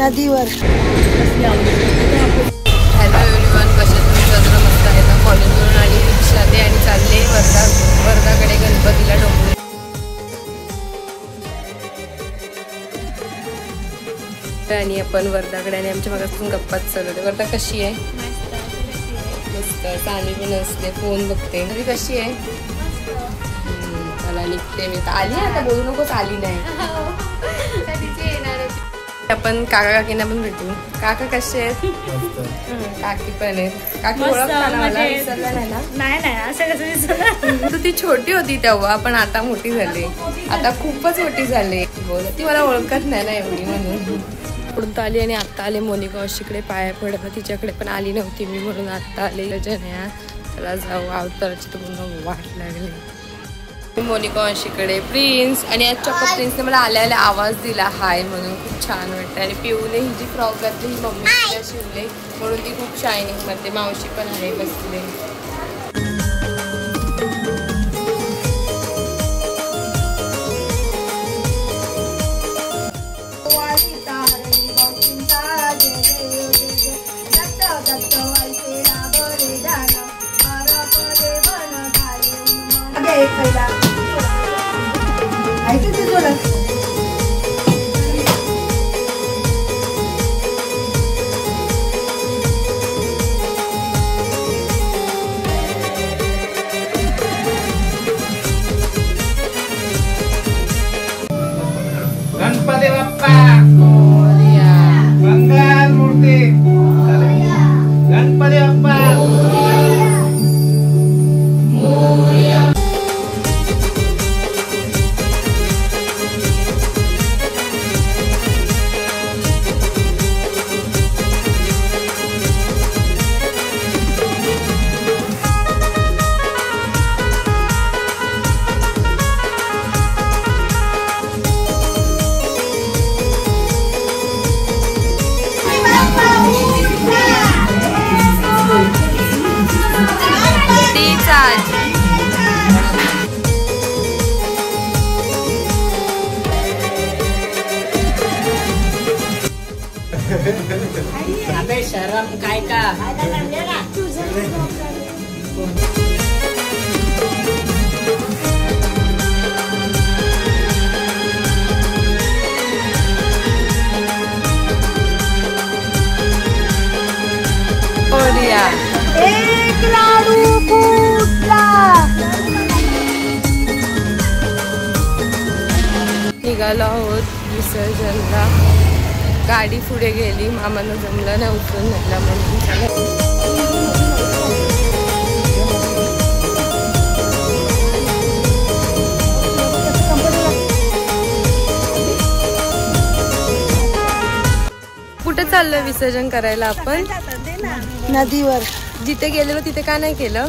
नदीवर. Hello everyone, कसे तुम्ही? सगळं मस्त आहे ना. कॉलेजवरून आली रिक्षाने आणि चालले वर्धाकडे गणपतीला डोंगरे. आणि आपण वर्धाकडे आणि आमच्या मागासून गप्पाच चालू होते. वर्धा कशी आहे? मस्त. चालू पण असते, फोन बघते. तरी कशी आहे? मला निघते मी. आली आता, बोलू नकोस आली नाही. आपण काका काकींना पण भेटू. काका कसे आहेत? काकी पण आहेत. काकी ओळखता ना मला? विसरला नाही ना? नाही असं कसं विसरलं. तू ती छोटी होती तेव्हा, पण आता मोठी झाली. आता खूपच मोठी झाली. बोल, ती मला ओळखत नाही ना एवढी म्हणून. पुढून तर आली आणि आता आले मोनिका अशीकडे पाया पडत. तिच्याकडे पण आली नव्हती मी, म्हणून आता आले. जन्या चला जाऊ, अवताराची तर पूर्ण वाट लागली. मोनिका अशीकडे प्रिन्स, आणि आज चक्क प्रिन्सने मला आल्या आवाज दिला हाय म्हणून. खूप छान वाटतं. आणि पिऊने ही जी फ्रॉक घातली ही मम्मी शिवले म्हणून ती खूप शायनिंग मध्ये. मावशी पण आहे बसले. गणपती बाप्पा मोरया. मंगल मूर्ती गणपती बाप्पा मोरया. अबे शरम काय का? मोरया. एक लाडू फुटला. निघालो आहोत विसर्जनला. गाडी पुढे गेली, मामानं जमलं नाही उतरून नेला म्हणून. कुठे चाललोय विसर्जन करायला आपण? नदीवर. जिथे गेलेलो तिथे का नाही केलं?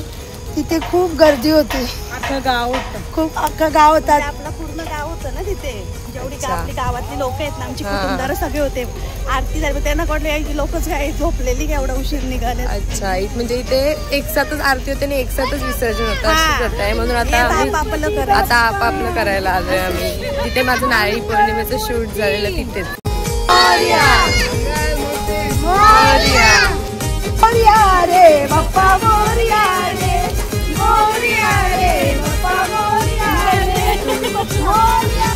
तिथे खूप गर्दी होती. अख्खं गाव होतं. खूप अख्खं गाव होतं. आपलं पूर्ण गाव होतं ना तिथे. जेवढी अच्छा. आपली गावातली लोक आहेत ना, आमची हा. कुटुंबदार सगळे होते. आरती झाली, त्यांना कळलं लोकच काय झोपलेली काय एवढा उशीर निघाले. अच्छा, म्हणजे इथे एक साथच आरती होते आणि एक साथच विसर्जन होतं अशी प्रथा आहे. म्हणून आता आपापलं करायला आलोय आम्ही. तिथे माझं नारळी पौर्णिमेचं शूट झालेलं तिथेच. मोरया रे बाप्पा मोरया रे. मोरया रे बाप्पा मोरया रे. मोरया.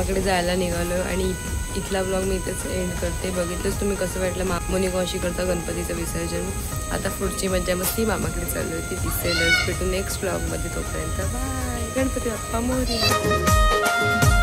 मामाकडे जायला निघालो आणि इथला ब्लॉग मी इथेच एंड करते. बघितलंच तुम्ही कसं वाटलं मोनिका मावशी करता गणपतीचं विसर्जन. आता पुढची मज्जा मस्ती मामाकडे चालू होती. दिसेलच. भेटू नेक्स्ट ब्लॉगमध्ये. तोपर्यंत बाय. गणपती बाप्पा मोरया.